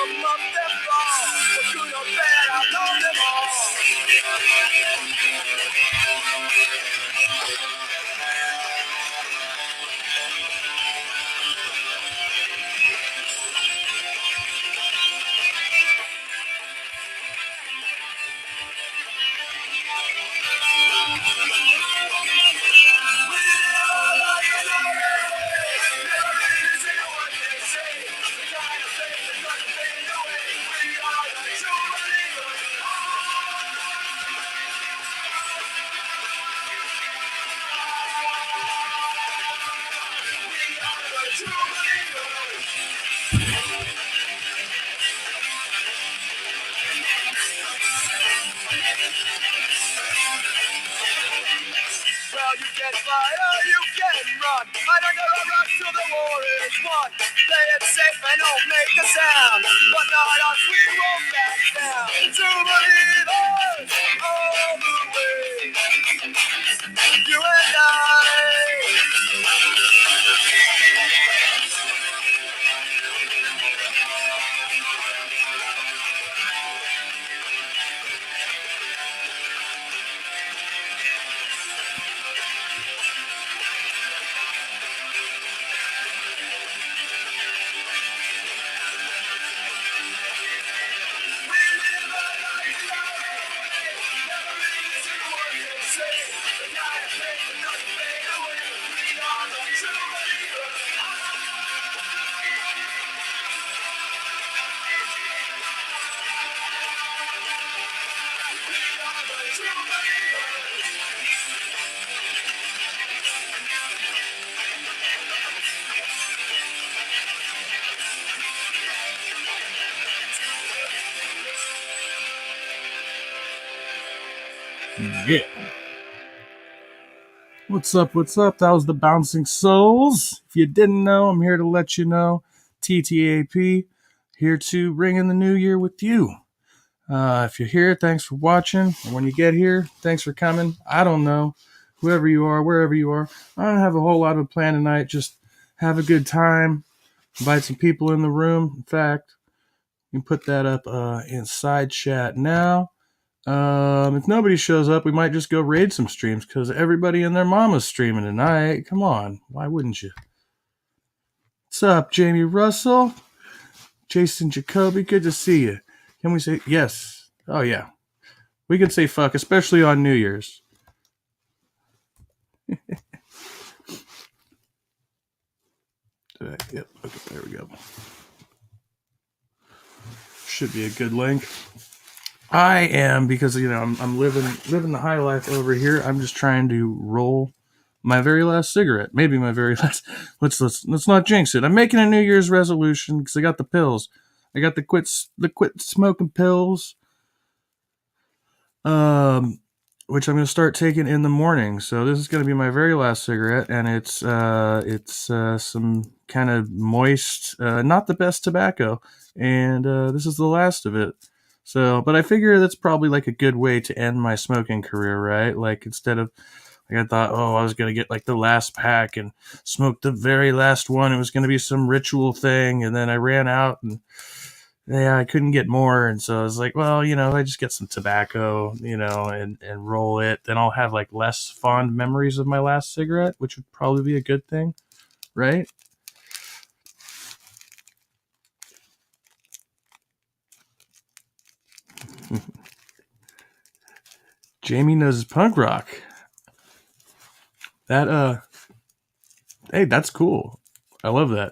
them up, them fall. But good or bad, I know them all. Well, you can fly or you can run. I don't know a run till the war is won. Play it safe and don't make a sound. But not us, we won't back down. True believers all the way. You and Yeah. What's up? What's up? That was the Bouncing Souls. If you didn't know, I'm here to let you know. TTAP, here to ring in the new year with you. If you're here, thanks for watching. And when you get here, thanks for coming. I don't know. Whoever you are, wherever you are. I don't have a whole lot of a plan tonight. Just have a good time. Invite some people in the room. In fact, you can put that up inside chat now. If nobody shows up, we might just go raid some streams because everybody and their mama's streaming tonight. Come on, why wouldn't you? What's up, Jamie Russell? Jason Jacoby, good to see you. Can we say yes? Oh, yeah. We can say fuck, especially on New Year's. Yep, okay, there we go. Should be a good link. I am, because I'm living the high life over here. I'm just trying to roll my very last cigarette. Maybe my very last. Let's not jinx it. I'm making a New Year's resolution because I got the pills. I got the quit smoking pills. Which I'm going to start taking in the morning. So this is going to be my very last cigarette, and it's some kind of moist, not the best tobacco, and this is the last of it. So, but I figure that's probably like a good way to end my smoking career, right? Like instead of, like I thought, oh, I was going to get like the last pack and smoke the very last one. It was going to be some ritual thing. And then I ran out and yeah, I couldn't get more. And so I was like, well, I just get some tobacco, and roll it. Then I'll have like less fond memories of my last cigarette, which would probably be a good thing, right? Jamie knows his punk rock. That hey, that's cool. I love that.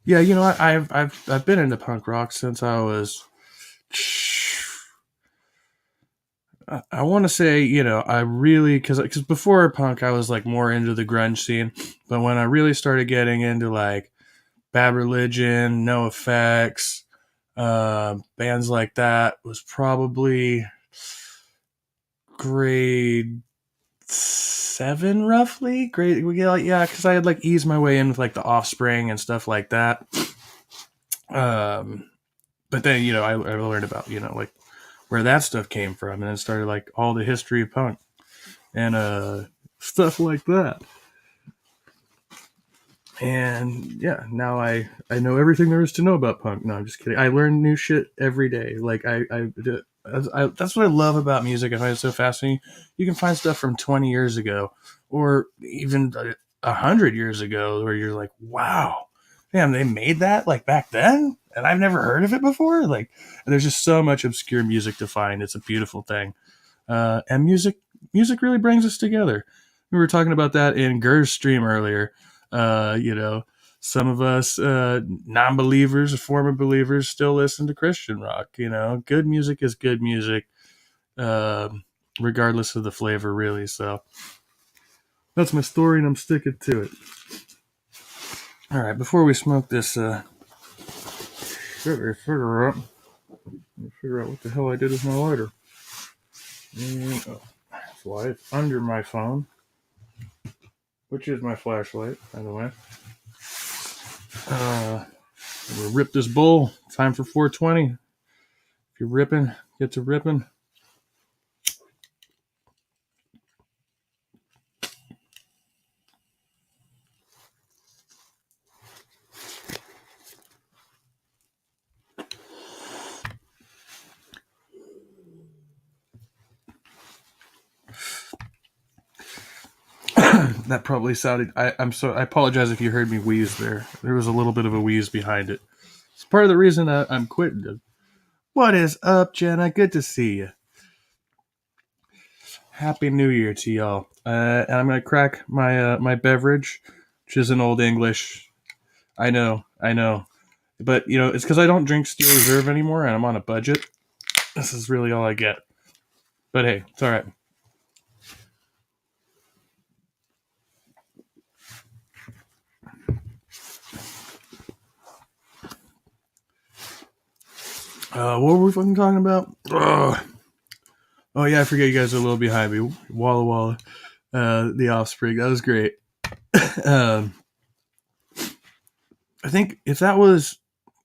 Yeah, I've been into punk rock since I was. I want to say, I really, because before punk I was like more into the grunge scene, but when I really started getting into like Bad Religion, No Effects, bands like that was probably grade 7 roughly. Yeah, because I had like eased my way in with like the Offspring and stuff like that. But then I learned about like where that stuff came from, and then started like all the history of punk and stuff like that. And yeah, now I know everything there is to know about punk. No, I'm just kidding. I learn new shit every day. Like that's what I love about music. I find it so fascinating. You can find stuff from 20 years ago, or even 100 years ago, where you're like, wow, damn, they made that like back then, and I've never heard of it before. Like, and there's just so much obscure music to find. It's a beautiful thing, and music really brings us together. We were talking about that in Gur's stream earlier. You know, some of us non-believers, former believers, still listen to Christian rock. You know, good music is good music, regardless of the flavor, really. So that's my story, and I'm sticking to it. All right, before we smoke this figure out what the hell I did with my lighter. And, that's why it's under my phone, which is my flashlight, by the way. We'll rip this bowl. Time for 420. If you're ripping, get to ripping. That probably sounded. I apologize if you heard me wheeze there. There was a little bit of a wheeze behind it. It's part of the reason I'm quitting. What is up, Jenna? Good to see you. Happy New Year to y'all. And I'm gonna crack my beverage, which is in Old English. I know, but you know it's because I don't drink Steel Reserve anymore, and I'm on a budget. This is really all I get. But hey, it's all right. What were we fucking talking about? Oh yeah, I forget you guys are a little behind me. Walla Walla, The Offspring. That was great. I think if that was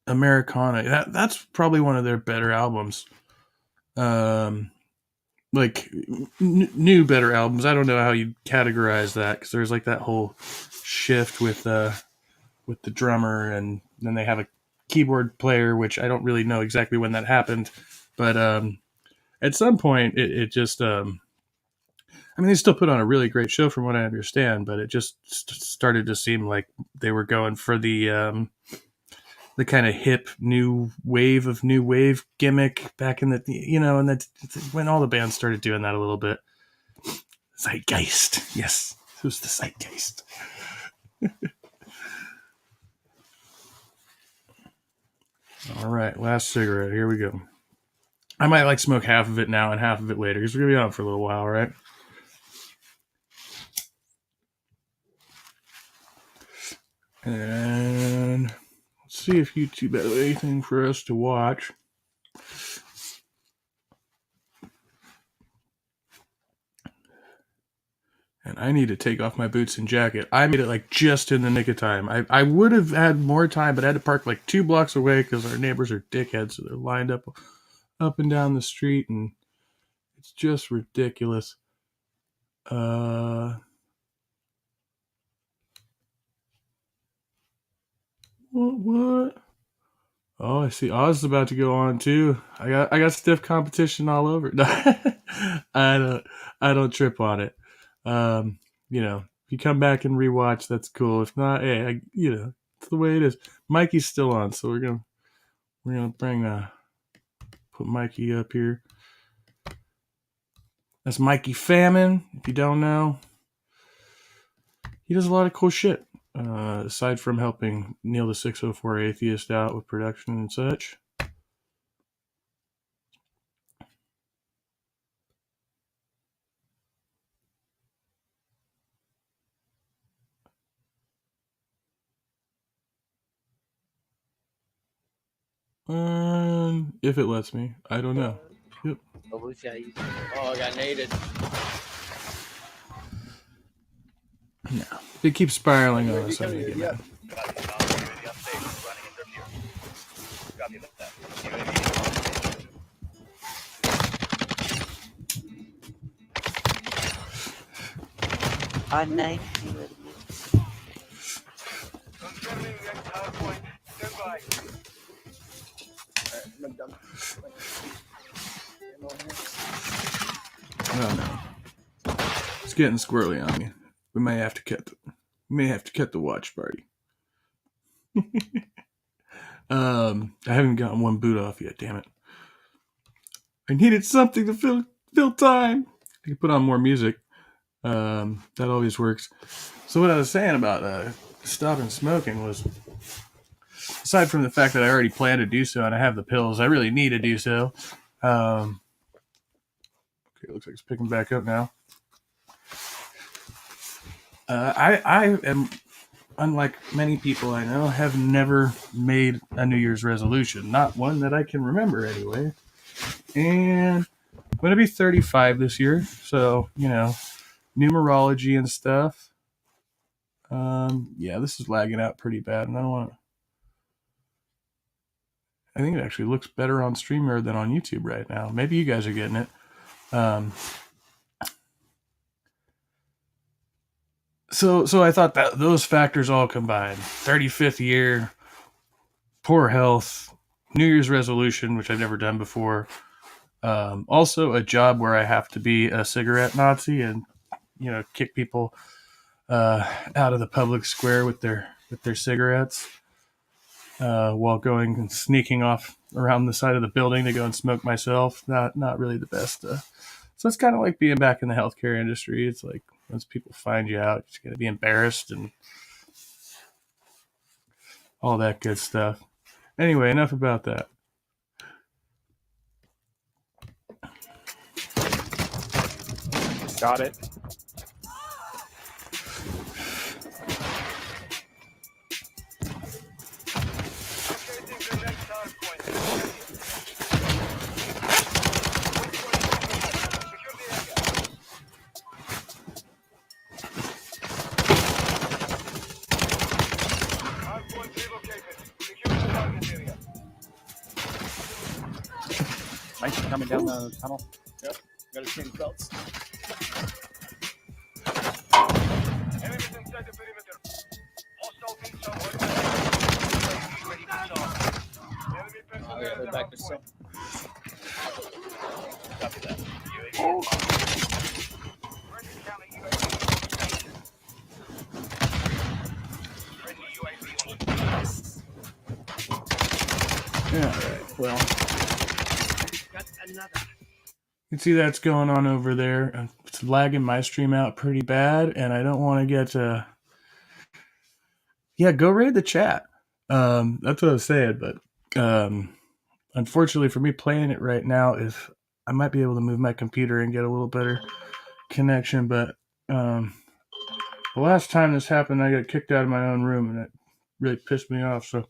Americana, that's probably one of their better albums. Like new better albums. I don't know how you categorize that because there's like that whole shift with the drummer, and then they have a keyboard player, which I don't really know exactly when that happened, but at some point it just I mean, they still put on a really great show from what I understand, but it just started to seem like they were going for the kind of hip new wave gimmick back in the, you know, and that when all the bands started doing that a little bit. Zeitgeist, yes, it was the zeitgeist. All right, last cigarette. Here we go. I might like smoke half of it now and half of it later because we're gonna be on for a little while, right? And let's see if YouTube has anything for us to watch. And I need to take off my boots and jacket. I made it like just in the nick of time. I would have had more time, but I had to park like 2 blocks away because our neighbors are dickheads, so they're lined up and down the street, and it's just ridiculous. What? Oh, I see. Oz is about to go on too. I got stiff competition all over. I don't trip on it. You know, if you come back and rewatch, that's cool. If not, hey, you know, it's the way it is. Mikey's still on, so we're gonna put Mikey up here. That's Mikey Famine. If you don't know, he does a lot of cool shit. Aside from helping Neil the 604 Atheist out with production and such. If it lets me, I don't know. Yep. Oh, I got naded. No, it keeps spiraling on us. Oh no. It's getting squirrely on me. We may have to cut the watch party. I haven't gotten one boot off yet, damn it. I needed something to fill time. I can put on more music. That always works. So what I was saying about stopping smoking was, aside from the fact that I already planned to do so and I have the pills, I really need to do so. Okay, it looks like it's picking back up now. I am, unlike many people I know, have never made a New Year's resolution. Not one that I can remember anyway. And I'm going to be 35 this year, so, numerology and stuff. Yeah, this is lagging out pretty bad, and I think it actually looks better on StreamYard than on YouTube right now. Maybe you guys are getting it. So I thought that those factors all combined, 35th year, poor health, New Year's resolution, which I've never done before. Also a job where I have to be a cigarette Nazi and, kick people out of the public square with their cigarettes while going and sneaking off around the side of the building to go and smoke myself. Not really the best. So it's kind of like being back in the healthcare industry. It's like once people find you out, you're going to be embarrassed and all that good stuff. Anyway, enough about that. Got it. Nice coming down the tunnel. Yep. Gotta change belts. Enemies inside the perimeter. Hostile beats on ready to talk. Enemy personnel Yeah, they're back to some. Copy that. Ready to counter UAV. Friendly UAV on. Yeah, all right. Well, you can see that's going on over there. It's lagging my stream out pretty bad, and I don't want to get go raid the chat. That's what I was saying, but unfortunately for me playing it right now, if I might be able to move my computer and get a little better connection, but the last time this happened, I got kicked out of my own room, and it really pissed me off. So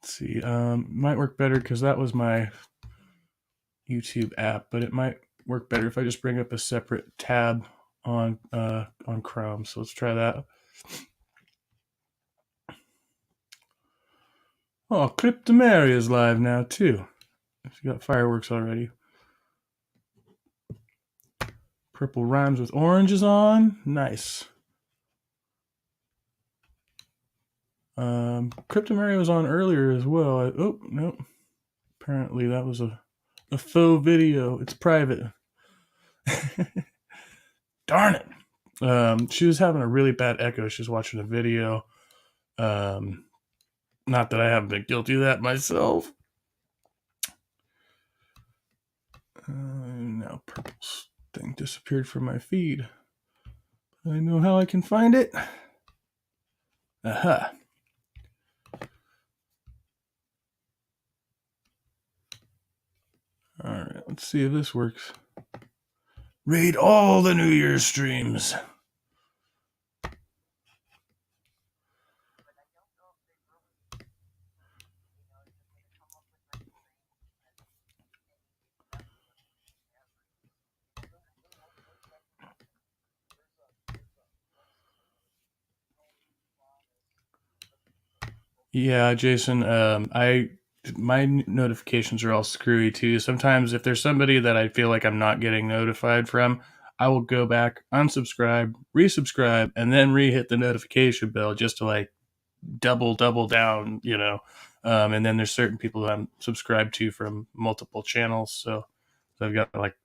see, might work better because that was my YouTube app, but it might work better if I just bring up a separate tab on Chrome. So let's try that. Oh, Cryptomary is live now too. You got fireworks already. Purple rhymes with orange is on. Nice. Cryptomary was on earlier as well. Oh, nope. Apparently that was a faux video. It's private. Darn it. She was having a really bad echo. She was watching a video. Not that I haven't been guilty of that myself. Now purple thing disappeared from my feed. I know how I can find it. Aha. All right, let's see if this works. Raid all the New Year's streams. Yeah, Jason, I my notifications are all screwy too. Sometimes if there's somebody that I feel like I'm not getting notified from, I will go back, unsubscribe, resubscribe, and then re-hit the notification bell just to like double down, you know. And then there's certain people that I'm subscribed to from multiple channels. So I've got like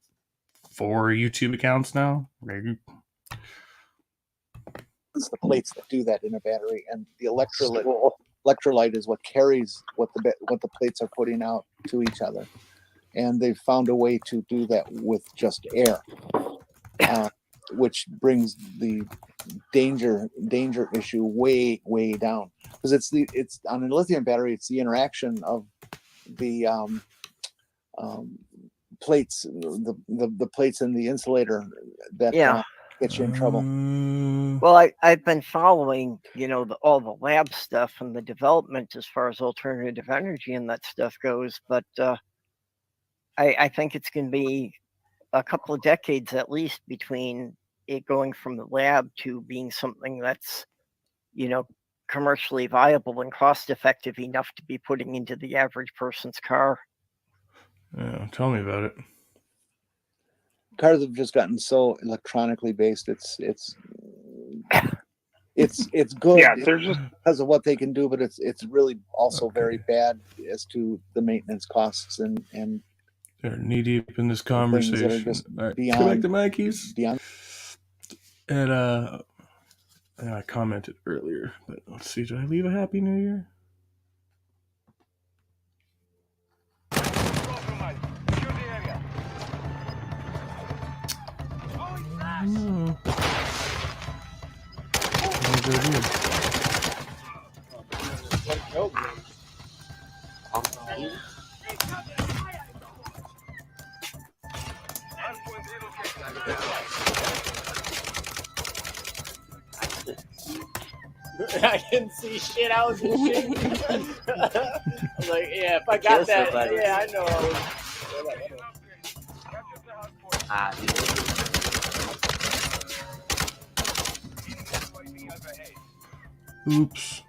4 YouTube accounts now. It's the plates that do that in a battery, and the electrolyte is what carries what the plates are putting out to each other. And they've found a way to do that with just air, which brings the danger issue way down, because it's on a lithium battery, it's the interaction of the plates, the plates in the insulator that get you in trouble. Well, I've been following, all the lab stuff and the development as far as alternative energy and that stuff goes, but I think it's going to be a couple of decades at least between it going from the lab to being something that's, commercially viable and cost effective enough to be putting into the average person's car. Yeah, tell me about it. Cars have just gotten so electronically based. It's good. Yeah, they're just because of what they can do, but it's really also very bad as to the maintenance costs and they're knee deep in this conversation. Things that are just right. beyond, Come back to Mikey's. Beyond. And I commented earlier, but let's see. Did I leave a Happy New Year? No. I didn't see shit. I was shaking. I was like, yeah, if I got that, somebody. Yeah, I know. Oops.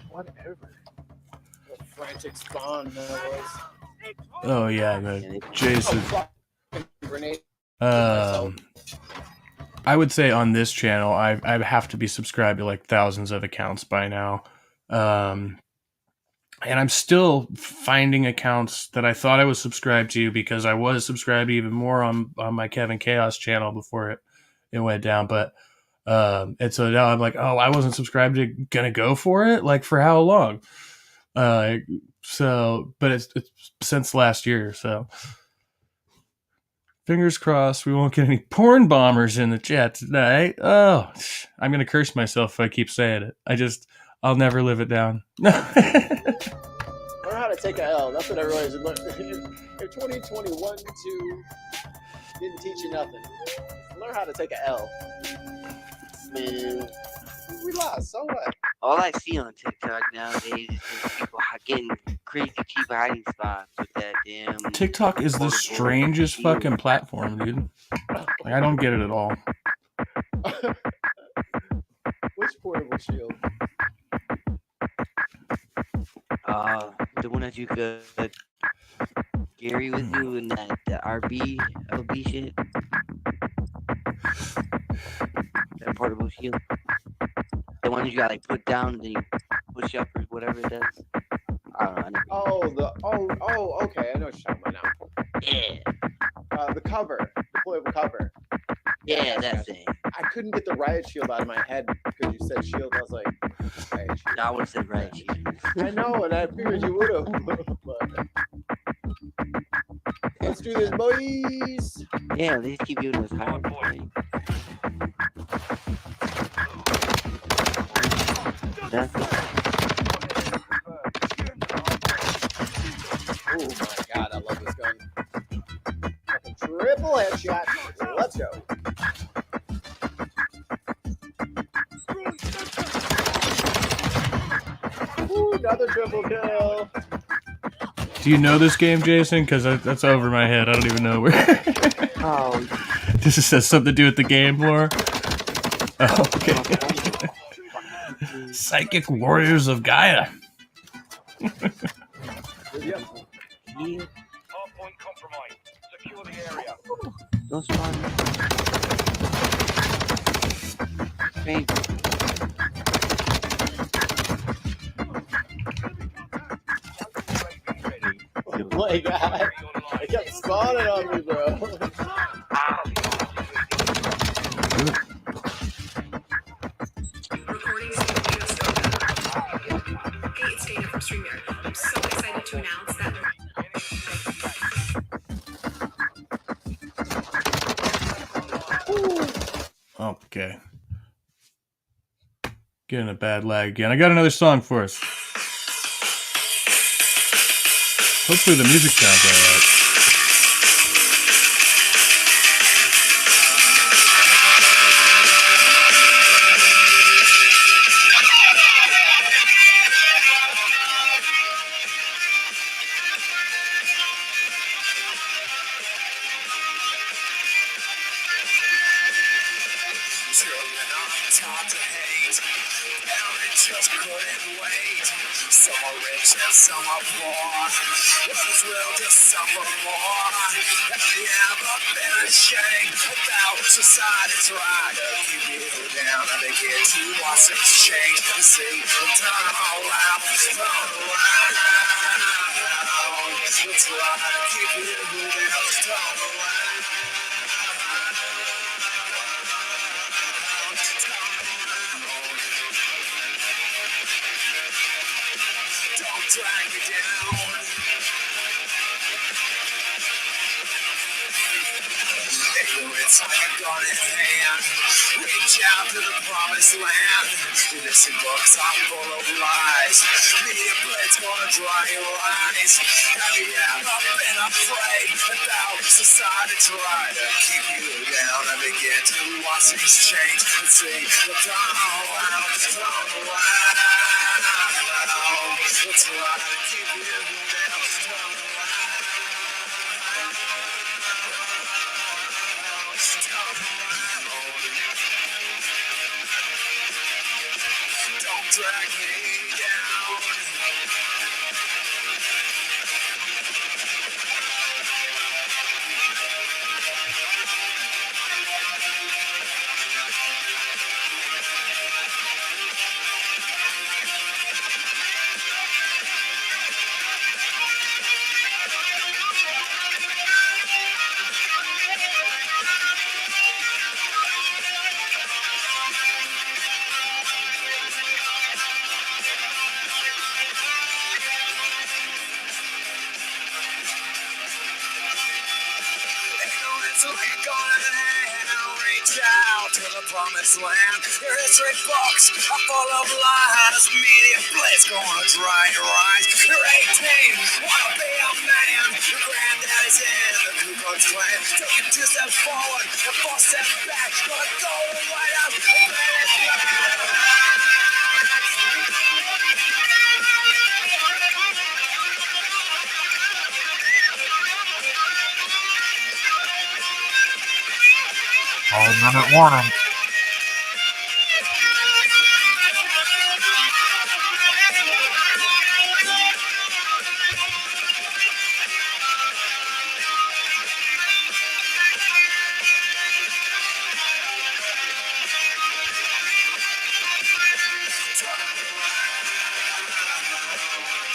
Whatever. What frantic spawn that was. Oh yeah, man. Jason. I would say on this channel, I have to be subscribed to like thousands of accounts by now. And I'm still finding accounts that I thought I was subscribed to because I was subscribed even more on my Kevin Chaos channel before it went down. But and so now I'm like, oh, I wasn't subscribed to gonna go for it. Like for how long? So, but it's since last year. So fingers crossed we won't get any porn bombers in the chat tonight. Oh, I'm gonna curse myself if I keep saying it. I'll never live it down. Learn how to take a L. That's what I realized. If 2021 didn't teach you nothing, learn how to take a L. Man, we lost. So what? All I see on TikTok nowadays is just people getting crazy cheap hiding spots with that damn. TikTok is the strangest fucking platform, dude. Like, I don't get it at all. Which portable shield? The one that you could carry with you in that RB LB shit. That portable shield. The one you got like put down and then you push up or whatever it does. I don't know. Okay. I know what you're talking about now. Yeah. The cover, the deployable cover. Yeah, that thing. I couldn't get the riot shield out of my head because you said shield. I was like, riot shield. No, I would have said riot shield. I know, and I figured you would have. Let's do this, boys. Yeah, they just keep doing this high. That's it. Oh my god, I love this gun. Triple headshot. Let's go. Ooh, another triple kill. Do you know this game, Jason? Because that's over my head. I don't even know where. Oh. This has something to do with the game lore. Okay. Psychic Warriors of Gaia. Yeah. Hardpoint compromised. Secure the area. No spawn. Strange. Oh my god. They kept spawning on me, bro. Recording studio just opened. Hey, it's Dana from StreamYard. I'm so excited to announce that. Okay. Getting a bad lag again. I got another song for us. Hopefully the music sounds alright. Children are taught to hate. Parents just couldn't wait. Some are rich and some are poor. Others will just suffer more. Have you ever been ashamed about society's right to keep you down and they get to watch things change and see them turn around, turn around. That's right to keep you down, turn around. Don't drag me down. Ignorance like a gun in hand. Reach out to the promised land. Innocent books are full of lies. Media blades gonna dry your eyes. Have you ever been afraid about society's right to keep you down and begin to watch things change and see the turn around, turn around. It's right to keep you down, turn around. Don't drag me down. Ignorance like a gun in hand. Reach out to the promised land. Your history books are full of lies. Media blades gonna dry your eyes. You're 18, wanna be a man. Your granddaddy's in the Ku Klux Klan. Taking 2 steps forward and 4 steps back. Gonna go right up and let it All-minute warning.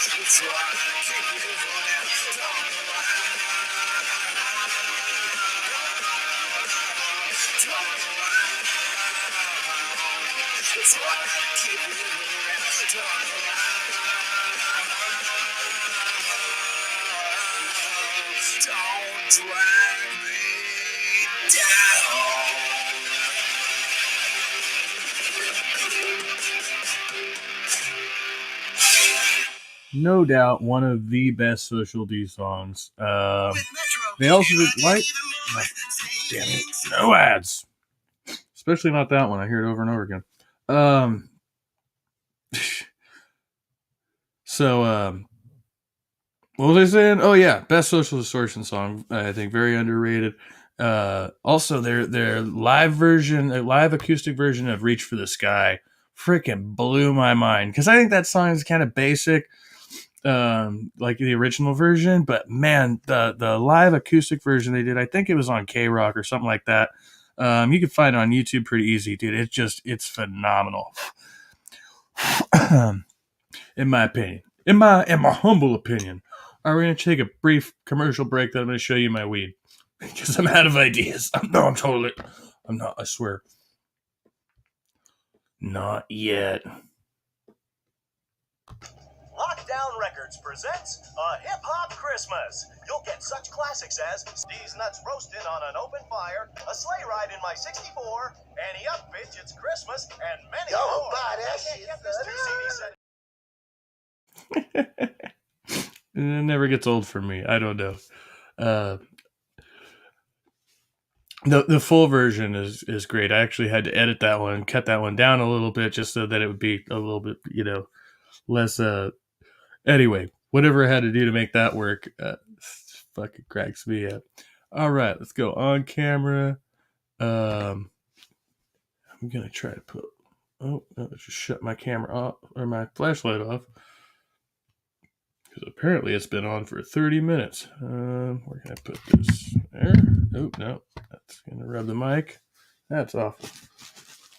It's right to keep you down, turn around. Turn around. It's right to keep you down, turn around. Don't drag me down. No doubt one of the best Social D songs. They also did like, damn it, no ads. Especially not that one. I hear it over and over again. What was I saying? Oh yeah, best Social Distortion song. I think very underrated. Also, their live version, a live acoustic version of "Reach for the Sky," freaking blew my mind because I think that song is kind of basic, like the original version. But man, the live acoustic version they did, I think it was on K Rock or something like that. You can find it on YouTube pretty easy, dude. It's phenomenal. In my opinion, in my humble opinion. All right, we're gonna take a brief commercial break. Then I'm gonna show you my weed because I'm out of ideas. I'm not. I swear. Not yet. Lockdown Records presents a Hip Hop Christmas. You'll get such classics as These Nuts Roasted on an Open Fire, A Sleigh Ride in My 64, Annie Up Bitch, It's Christmas, and many more. buy that shit, Get this 2 CD set. It never gets old for me. I don't know. The full version is great. I actually had to edit that one, cut that one down a little bit just so that it would be a little bit, less. Anyway, whatever I had to do to make that work, fucking cracks me up. All right, let's go on camera. I'm gonna try to put. Oh, no, just shut my camera off or my flashlight off. Because apparently it's been on for 30 minutes. Where can I put this? There. Oh, no. That's going to rub the mic. That's awful.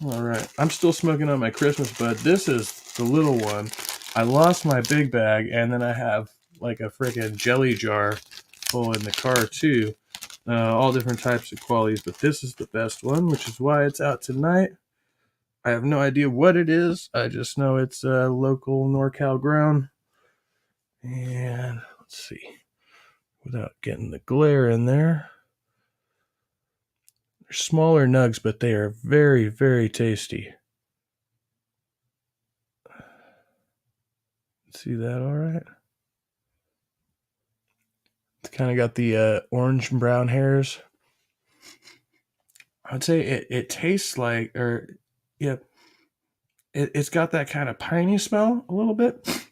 All right. I'm still smoking on my Christmas bud. This is the little one. I lost my big bag, and then I have like a freaking jelly jar full in the car, too. All different types of qualities, but this is the best one, which is why it's out tonight. I have no idea what it is. I just know it's local NorCal grown. And let's see, without getting the glare in there. They're smaller nugs, but they are very, very tasty. See that all right? It's kind of got the orange and brown hairs. I'd say it tastes like, it's got that kind of piney smell a little bit.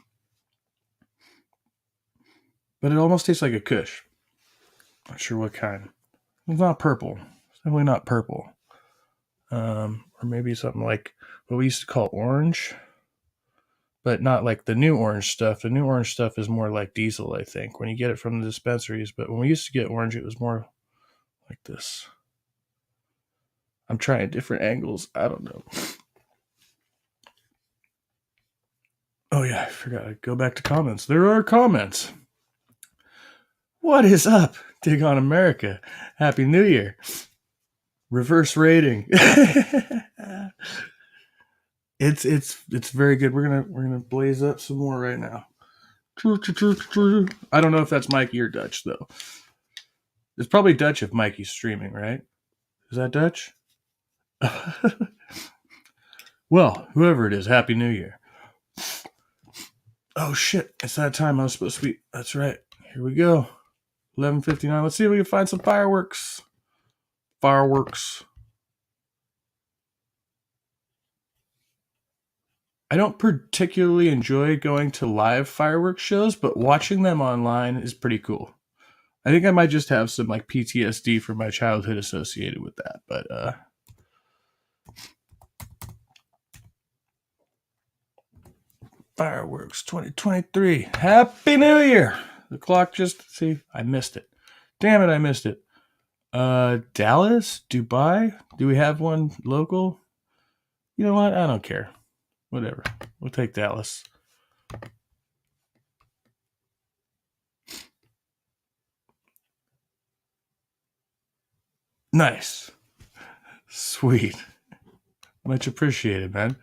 But it almost tastes like a Kush. Not sure what kind. It's not purple. It's definitely not purple. Or maybe something like what we used to call orange. But not like the new orange stuff. The new orange stuff is more like diesel, I think, when you get it from the dispensaries. But when we used to get orange, it was more like this. I'm trying different angles. I don't know. Oh, yeah, I forgot. I'd go back to comments. There are comments. What is up? Dig on America. Happy New Year. Reverse rating. It's very good. We're gonna blaze up some more right now. I don't know if that's Mikey or Dutch though. It's probably Dutch if Mikey's streaming, right? Is that Dutch? Well, whoever it is, Happy New Year. Oh shit! It's that time I was supposed to be. That's right. Here we go. 11:59. Let's see if we can find some fireworks. Fireworks. I don't particularly enjoy going to live fireworks shows, but watching them online is pretty cool. I think I might just have some like PTSD from my childhood associated with that, but fireworks 2023. Happy New Year. The clock just I missed it. Damn it, I missed it. Dallas, Dubai. Do we have one local? You know what? I don't care. Whatever. We'll take Dallas. Nice. Sweet. Much appreciated, man.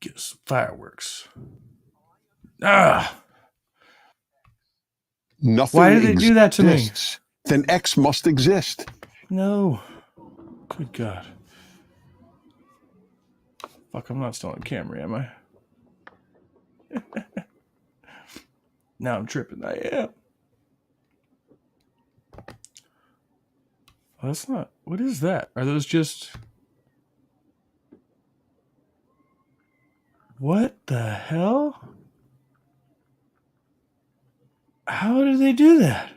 Get some fireworks. Ah! Nothing Why did they do that to me? exists, then X must exist. No. Good God. Fuck, I'm not still on camera, am I? Now I'm tripping. I am. Oh, that's not. What is that? Are those just. What the hell? How did they do that?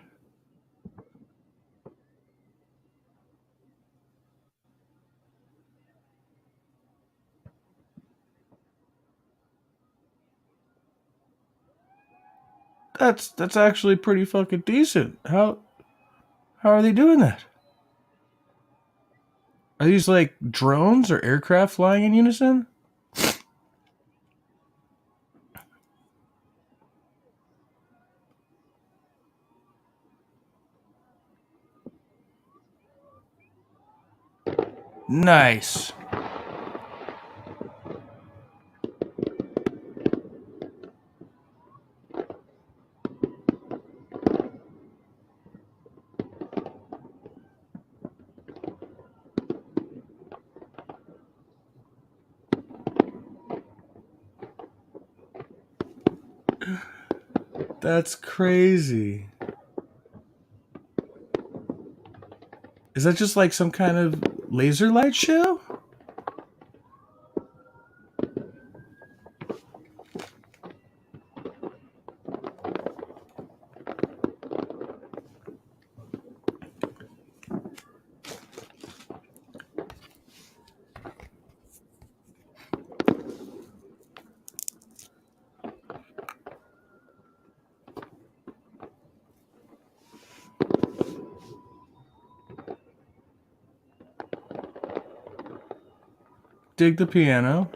That's actually pretty fucking decent. How are they doing that? Are these like drones or aircraft flying in unison? Nice. That's crazy. Is that just like some kind of laser light show? Dig the piano.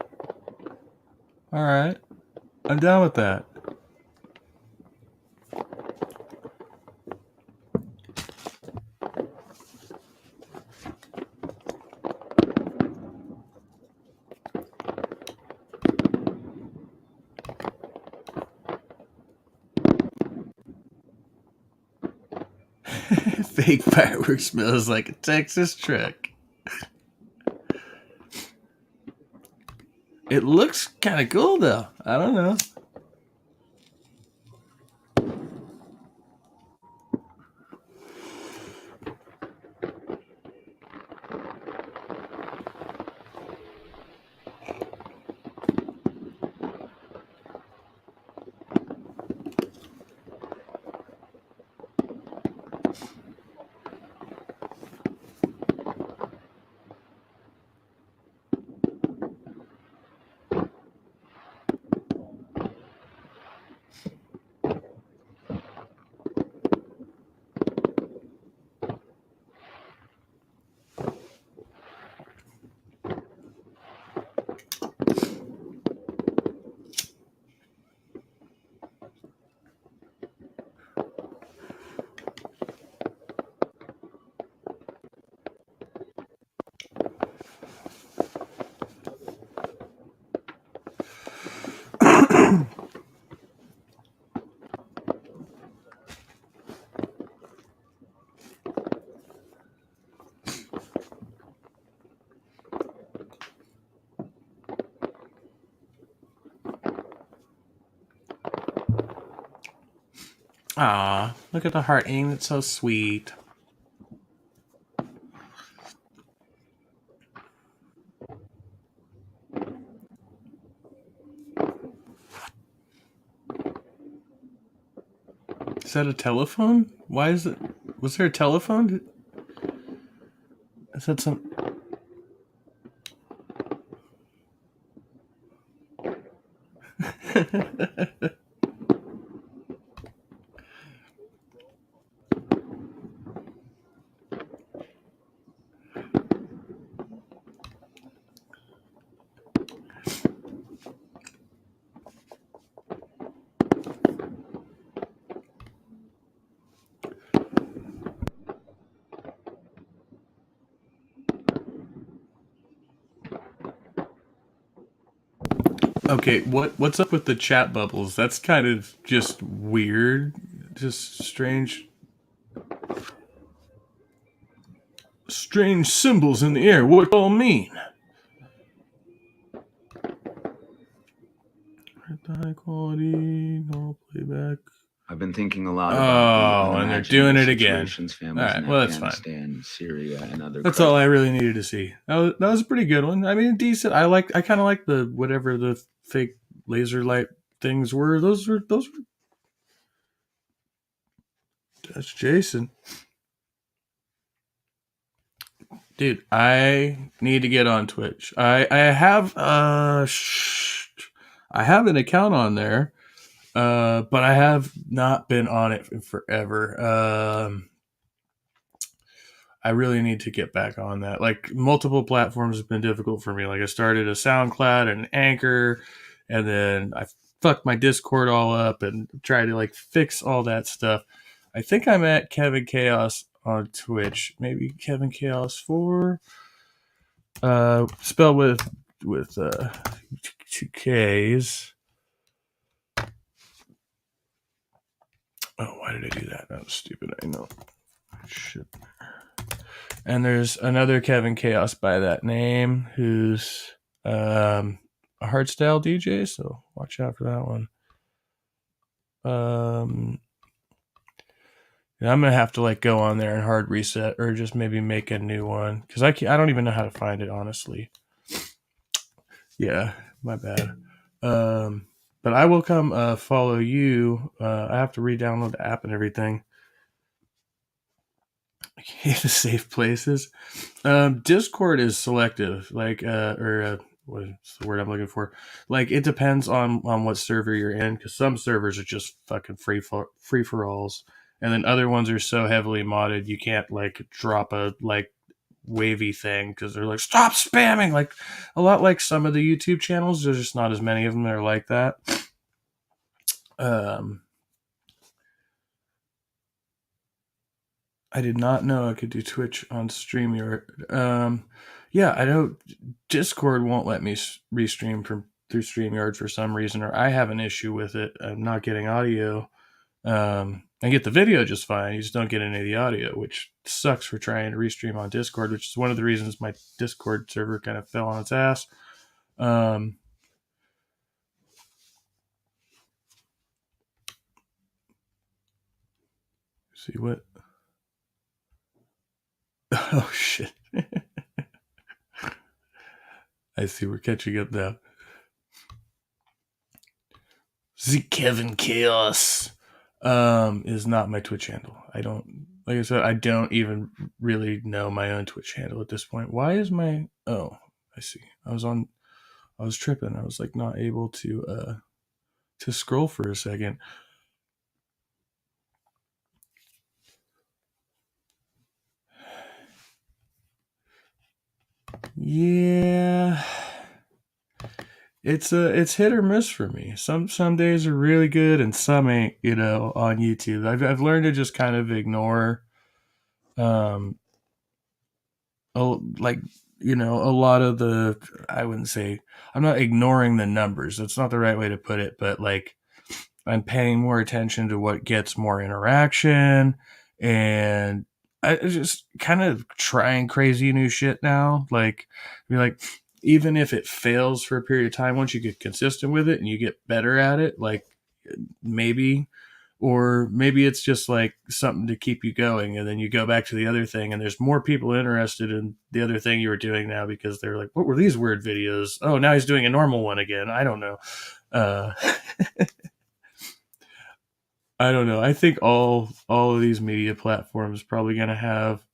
All right. I'm down with that. Fake fireworks smells like a Texas truck. It looks kind of cool though. I don't know. Aw, look at the heart. Ain't it so sweet? Is that a telephone? Why is it? Was there a telephone? Is that some? Okay, what's up with the chat bubbles? That's kind of just weird, just strange symbols in the air. What do it all mean? High quality, no playback. I've been thinking a lot about the and they're doing it again. families all right, in well, that's Afghanistan, Syria, and other. That's all I really needed to see. That was a pretty good one. I mean, decent. I kind of like the whatever the fake laser light things were. Those were. That's Jason. Dude, I need to get on Twitch. I have I have an account on there, but I have not been on it in forever. I really need to get back on that. Like, multiple platforms have been difficult for me. Like, I started a SoundCloud and an Anchor, and then I fucked my Discord all up and tried to like fix all that stuff. I think I'm at Kevin Chaos on Twitch. Maybe Kevin Chaos 4. Spelled with 2 K's. Oh, why did I do that? That was stupid. I know. Shit. And there's another Kevin Chaos by that name who's a hardstyle DJ, so watch out for that one. And I'm gonna have to like go on there and hard reset, or just maybe make a new one, because I don't even know how to find it, honestly. Yeah, my bad. But I will come follow you. I have to re-download the app and everything. The safe places. Discord is selective, like what is the word I'm looking for? Like, it depends on what server you're in, because some servers are just fucking free for alls, and then other ones are so heavily modded you can't like drop a like wavy thing because they're like, stop spamming. Like, a lot like some of the YouTube channels, there's just not as many of them that are like that. I did not know I could do Twitch on StreamYard. Yeah, I know Discord won't let me restream through StreamYard for some reason, or I have an issue with it. I'm not getting audio. I get the video just fine. You just don't get any of the audio, which sucks for trying to restream on Discord, which is one of the reasons my Discord server kind of fell on its ass. See what? Oh, shit. I see, we're catching up now. The Kevin Chaos is not my Twitch handle. I don't, like I said, I don't even really know my own Twitch handle at this point. Why is my, oh, I see. I was tripping. I was like not able to scroll for a second. Yeah, it's hit or miss for me. Some days are really good and some ain't. On YouTube, I've learned to just kind of ignore, like, a lot of the. I wouldn't say I'm not ignoring the numbers. That's not the right way to put it. But like, I'm paying more attention to what gets more interaction, and I just kind of trying crazy new shit now. Like, even if it fails for a period of time, once you get consistent with it and you get better at it, like, maybe it's just like something to keep you going, and then you go back to the other thing, and there's more people interested in the other thing you were doing now because they're like, what were these weird videos? Oh, now he's doing a normal one again. I don't know. I don't know. I think all of these media platforms probably going to have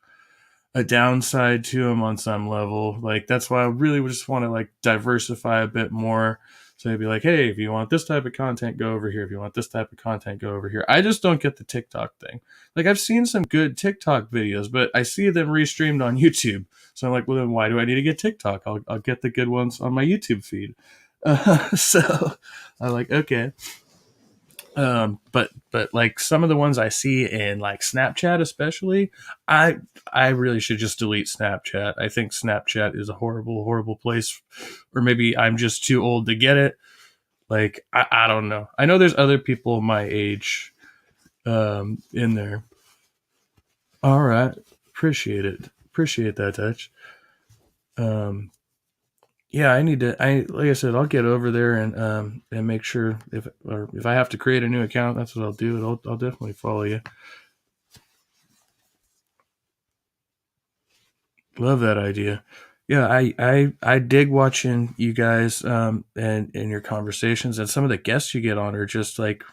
a downside to them on some level. Like, that's why I really just want to like diversify a bit more. So they'd be like, hey, if you want this type of content, go over here. If you want this type of content, go over here. I just don't get the TikTok thing. Like, I've seen some good TikTok videos, but I see them restreamed on YouTube. So I'm like, well, then why do I need to get TikTok? I'll get the good ones on my YouTube feed. So I'm like, okay. But like some of the ones I see in like Snapchat, especially, I really should just delete Snapchat. I think Snapchat is a horrible, horrible place, or maybe I'm just too old to get it. Like, I don't know. I know there's other people my age, in there. All right. Appreciate it. Appreciate that touch. Yeah, I need to. Like I said, I'll get over there and make sure if I have to create a new account, that's what I'll do. I'll definitely follow you. Love that idea. Yeah, I dig watching you guys and your conversations, and some of the guests you get on are just like,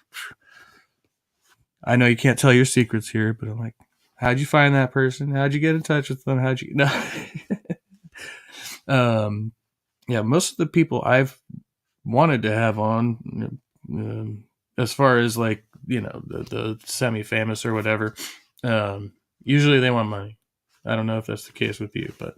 I know you can't tell your secrets here, but I'm like, how'd you find that person? How'd you get in touch with them? How'd you no? um, yeah, most of the people I've wanted to have on, as far as like the semi-famous or whatever, usually they want money. I don't know if that's the case with you, but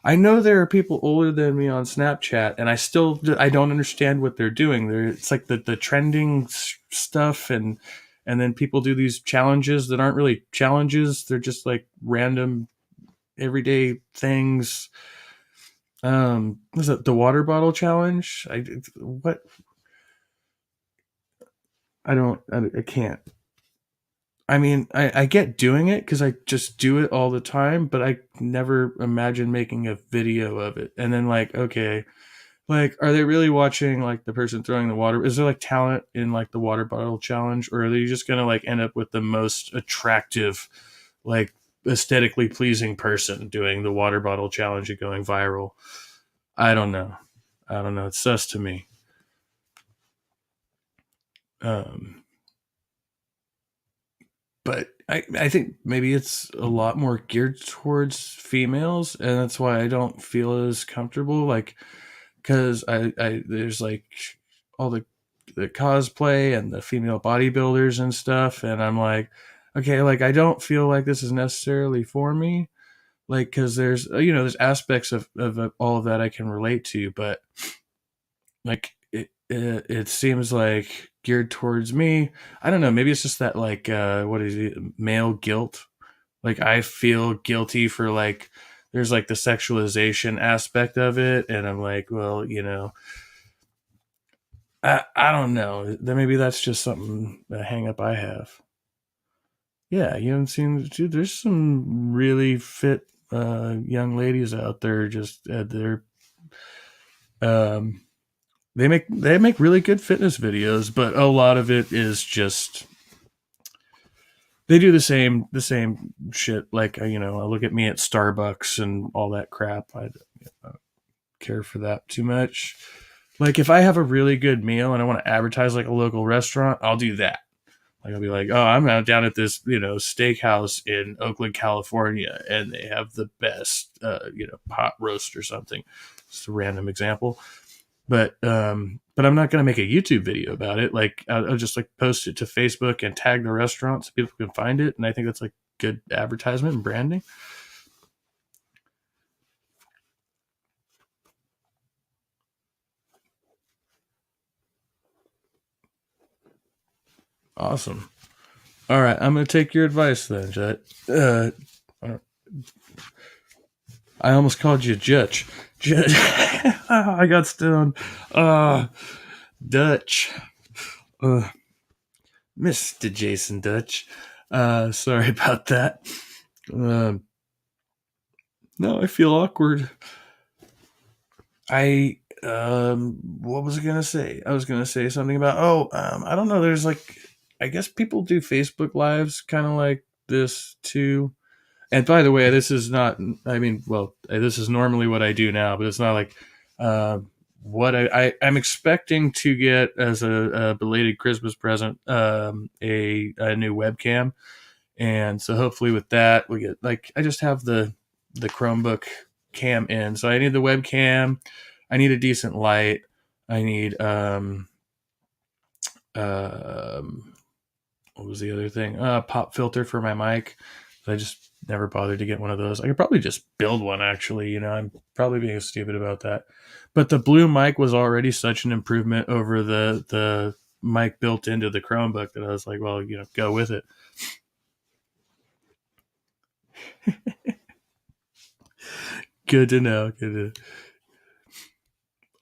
I know there are people older than me on Snapchat, and I don't understand what they're doing. It's like the trending stuff, and then people do these challenges that aren't really challenges. They're just like random everyday things. Was it the water bottle challenge? What? I can't. I mean, I get doing it because I just do it all the time, but I never imagine making a video of it. And then like, okay, like, are they really watching like the person throwing the water? Is there like talent in like the water bottle challenge, or are they just gonna like end up with the most attractive, like aesthetically pleasing person doing the water bottle challenge and going viral? I don't know. I don't know. It's sus to me. Um, but I think maybe it's a lot more geared towards females, and that's why I don't feel as comfortable. Like, because I there's like all the cosplay and the female bodybuilders and stuff, and I'm like, okay, like I don't feel like this is necessarily for me, like because there's aspects of all of that I can relate to, but like it seems like geared towards me. I don't know, maybe it's just that like what is it, male guilt. Like I feel guilty for like there's like the sexualization aspect of it, and I'm like, well, I don't know. Then maybe that's just something a hang up I have. Yeah, you haven't seen, dude, there's some really fit young ladies out there just they're um they make really good fitness videos, but a lot of it is just they do the same shit. Like I look at me at Starbucks and all that crap. I don't care for that too much. Like if I have a really good meal and I want to advertise like a local restaurant, I'll do that. Like I'll be like, oh, I'm out down at this steakhouse in Oakland, California, and they have the best pot roast or something. Just a random example. But I'm not going to make a YouTube video about it. Like I'll just like post it to Facebook and tag the restaurant so people can find it. And I think that's like good advertisement and branding. Awesome. All right, I'm going to take your advice then, Jet. I almost called you Judge. I got stoned. Dutch. Mr. Jason Dutch. Sorry about that. No, I feel awkward. What was I gonna say? I was gonna say something about I don't know. There's like, I guess people do Facebook lives kind of like this too. And by the way, this is not. I mean, well, this is normally what I do now, but it's not like what I'm expecting to get as a belated Christmas present. A new webcam, and so hopefully with that we get like I just have the Chromebook cam in, so I need the webcam. I need a decent light. I need what was the other thing? Pop filter for my mic. I just never bothered to get one of those. I could probably just build one actually. I'm probably being stupid about that. But the blue mic was already such an improvement over the mic built into the Chromebook that I was like, well, go with it. Good to know. Good to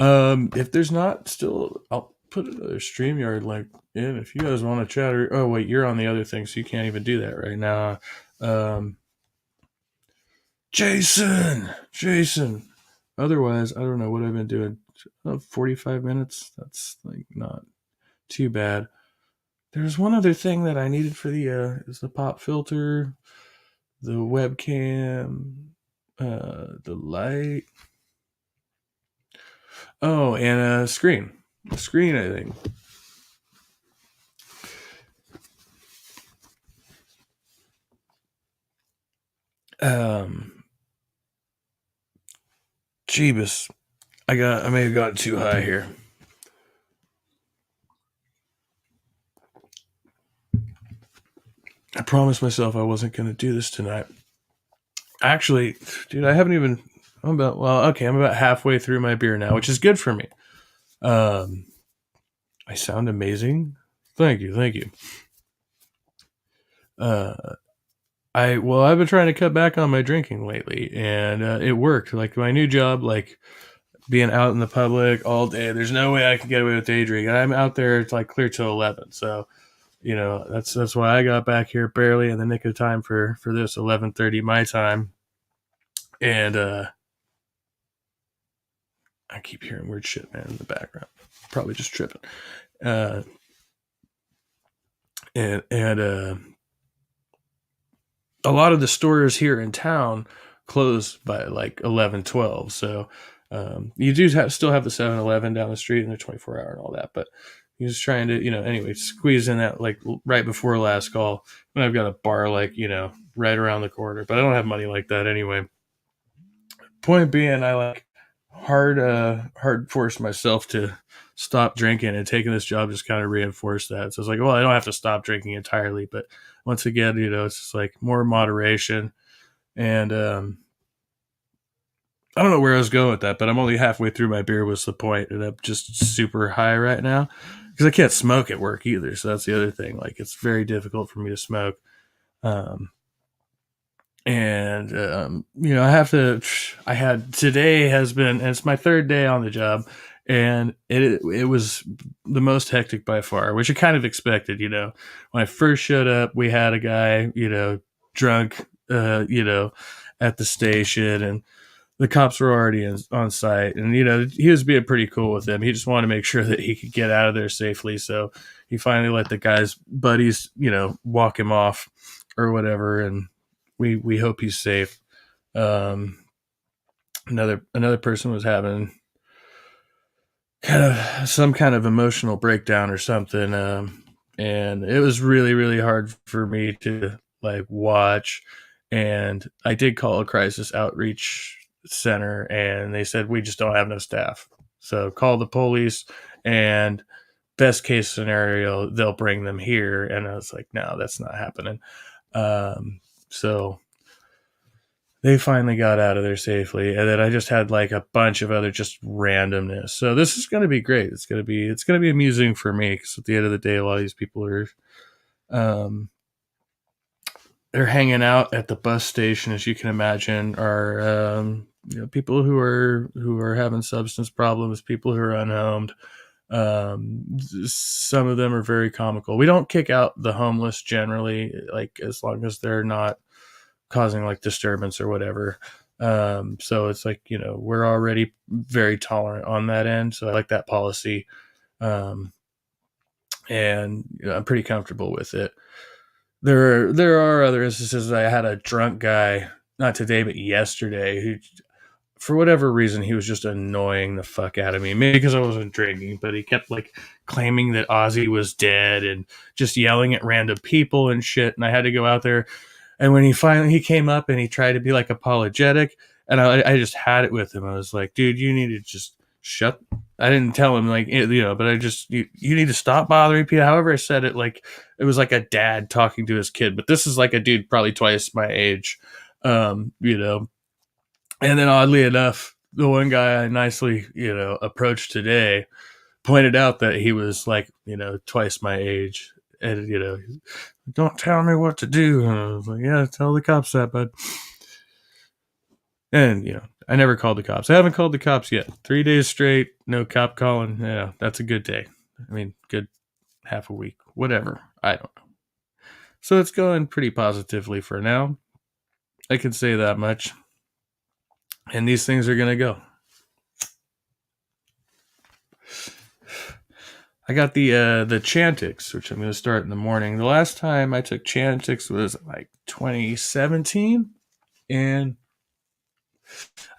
know. If there's not still, I'll put another StreamYard link in if you guys want to chat. Oh wait, you're on the other thing, so you can't even do that right now. Jason. Otherwise, I don't know what I've been doing. 45 minutes. That's like not too bad. There's one other thing that I needed for the is the pop filter, the webcam. The light. Oh, and a screen. A screen, I think. Jeebus. I may have gotten too high here. I promised myself I wasn't going to do this tonight. Actually, dude, I'm about halfway through my beer now, which is good for me. I sound amazing. Thank you. I've been trying to cut back on my drinking lately, and it worked. Like my new job, like being out in the public all day. There's no way I can get away with day drinking. I'm out there. It's like clear till 11. So, that's why I got back here barely in the nick of time for this 11:30 my time. And I keep hearing weird shit, man, in the background. Probably just tripping. And a lot of the stores here in town close by like 11, 12. So you do still have the 7-Eleven down the street and the 24-hour and all that. But he's trying to, anyway, squeeze in that like right before last call when I've got a bar like, right around the corner. But I don't have money like that anyway. Point being, I like hard forced myself to stop drinking, and taking this job just kind of reinforced that. So it's like, well, I don't have to stop drinking entirely, but once again, it's just like more moderation. And I don't know where I was going with that, but I'm only halfway through my beer was the point, and I'm just super high right now because I can't smoke at work either. So that's the other thing. Like, it's very difficult for me to smoke. Today has been, and it's my third day on the job, and it was the most hectic by far, which I kind of expected. When I first showed up, we had a guy, drunk, at the station, and the cops were already on site, and he was being pretty cool with them. He just wanted to make sure that he could get out of there safely, so he finally let the guy's buddies, walk him off or whatever, and we hope he's safe. Another person was having some kind of emotional breakdown or something, and it was really, really hard for me to like watch. And I did call a crisis outreach center, and they said we just don't have enough staff. So call the police, and best case scenario, they'll bring them here. And I was like, no, that's not happening. So they finally got out of there safely, and then I just had like a bunch of other just randomness. So this is going to be great. It's going to be amusing for me, because at the end of the day, a lot of these people are, they're hanging out at the bus station, as you can imagine, are people who are having substance problems, people who are unhomed. Some of them are very comical. We don't kick out the homeless generally, like as long as they're not causing like disturbance or whatever. So it's like, we're already very tolerant on that end. So I like that policy. And I'm pretty comfortable with it. There are other instances. I had a drunk guy, not today, but yesterday, who, for whatever reason, he was just annoying the fuck out of me. Maybe because I wasn't drinking, but he kept like claiming that Ozzy was dead and just yelling at random people and shit. And I had to go out there. And when he came up and he tried to be like apologetic, and I just had it with him. I was like, dude, you need to just shut. I didn't tell him like, but I just, you need to stop bothering people. However I said it, like it was like a dad talking to his kid, but this is like a dude probably twice my age, And then oddly enough, the one guy I nicely, approached today pointed out that he was like, twice my age. And, don't tell me what to do. And I was like, yeah, tell the cops that, bud. And, I never called the cops. I haven't called the cops yet. 3 days straight, no cop calling. Yeah, that's a good day. I mean, good half a week, whatever. I don't know. So it's going pretty positively for now. I can say that much. And these things are going to go. I got the Chantix, which I'm going to start in the morning. The last time I took Chantix was like 2017, and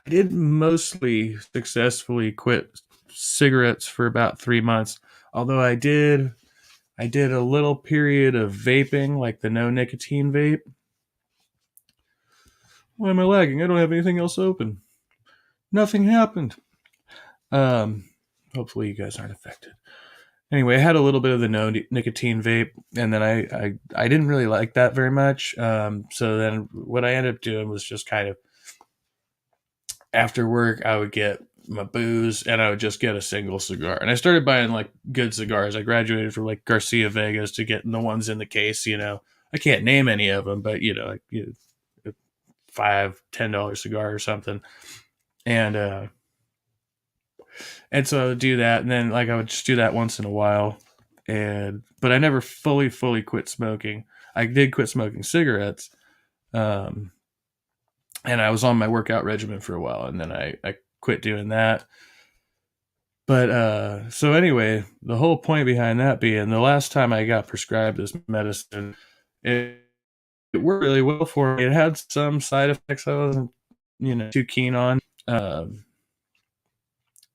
I did mostly successfully quit cigarettes for about 3 months. Although I did a little period of vaping, like the no nicotine vape. Why am I lagging? I don't have anything else open. Nothing happened. Hopefully you guys aren't affected. Anyway, I had a little bit of the no nicotine vape, and then I didn't really like that very much. So then what I ended up doing was just kind of after work, I would get my booze and I would just get a single cigar. And I started buying like good cigars. I graduated from like Garcia Vegas to getting the ones in the case. I can't name any of them, but like, $5-10 cigar or something. And so I would do that, and then like I would just do that once in a while, but I never fully quit smoking. I did quit smoking cigarettes, and I was on my workout regimen for a while, and then I quit doing that. But so anyway, the whole point behind that being the last time I got prescribed this medicine, it worked really well for me. It had some side effects I wasn't too keen on, but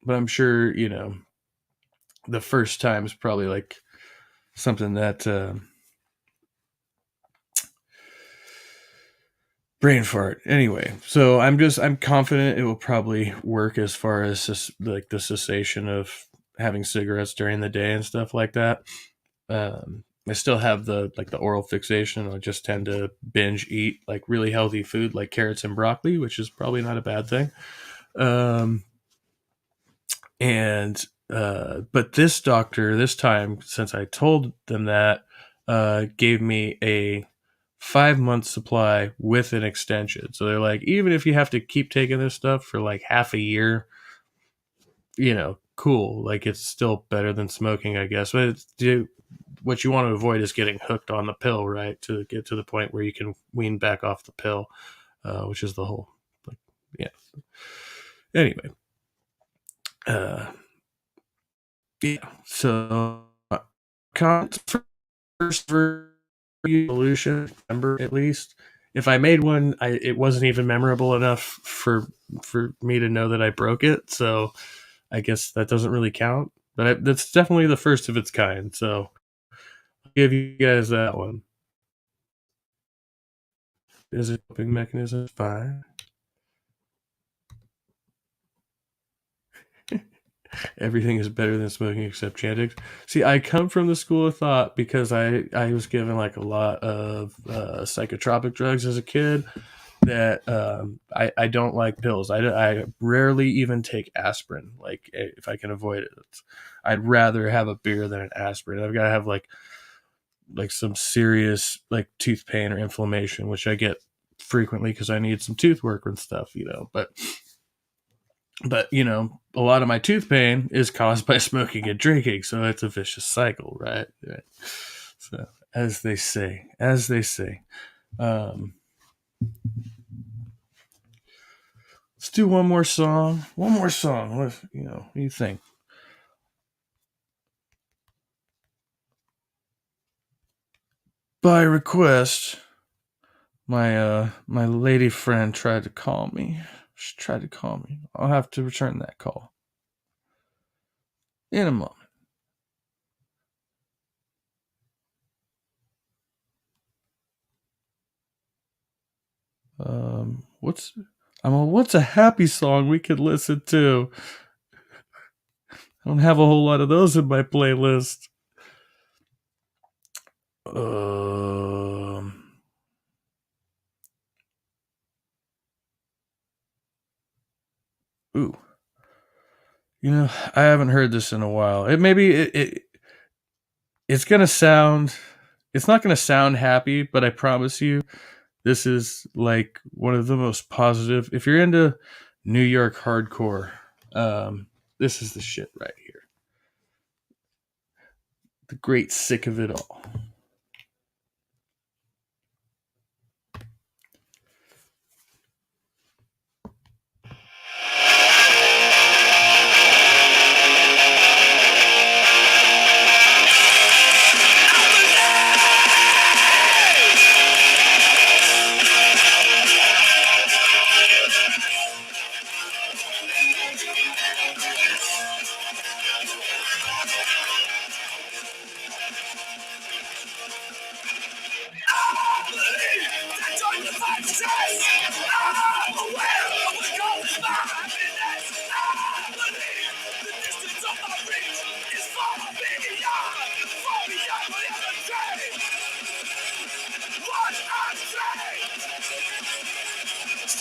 I'm sure the first time is probably like something that brain fart. Anyway, so I'm confident it will probably work as far as like the cessation of having cigarettes during the day and stuff like that. I still have the oral fixation. I just tend to binge eat like really healthy food like carrots and broccoli, which is probably not a bad thing. But this doctor, this time, since I told them that, gave me a 5-month supply with an extension. So they're like, even if you have to keep taking this stuff for like half a year, cool. Like it's still better than smoking, I guess. But what you want to avoid is getting hooked on the pill, right? To get to the point where you can wean back off the pill, which is the whole, yeah. Anyway, yeah. So, first evolution, remember at least. If I made one, it wasn't even memorable enough for me to know that I broke it. So, I guess that doesn't really count. But that's definitely the first of its kind. So, I'll give you guys that one. Is it coping mechanism? Fine. Everything is better than smoking except Chantix. See, I come from the school of thought because I was given like a lot of psychotropic drugs as a kid that I don't like pills. I rarely even take aspirin, like if I can avoid it. I'd rather have a beer than an aspirin. I've got to have like some serious like tooth pain or inflammation, which I get frequently because I need some tooth work and stuff, But a lot of my tooth pain is caused by smoking and drinking, so it's a vicious cycle, right? So as they say. Let's do one more song. What do you think? By request, my lady friend tried to call me. She tried to call me. I'll have to return that call in a moment. What's a happy song we could listen to? I don't have a whole lot of those in my playlist. Ooh. I haven't heard this in a while. It's gonna sound. It's not gonna sound happy, but I promise you, this is like one of the most positive. If you're into New York hardcore, this is the shit right here. The great Sick of It All.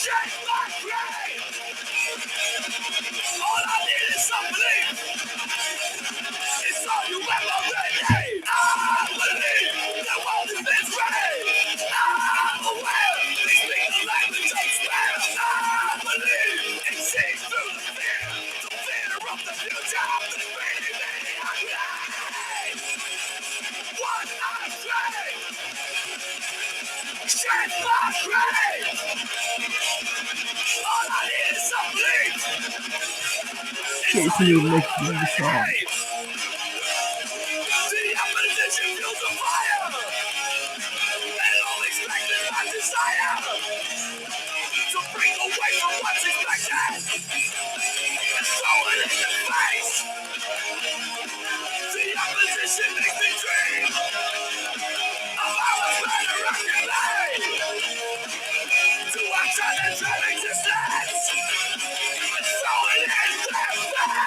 Shake my brain. All I need is some belief. It's all you ever really need. I believe the world is this way. I'm aware. They speak the language of despair. I believe it sees through the fear. The fear of the future. The feeling that I need. One I pray. Shake my brain. All I need is some belief. Jason, you make the song. The opposition feels the fire. And all expected my desire to break away from what's expected and throw it in the face. The opposition makes me dream of how it's better I can play to alternative existence and throw it in their face.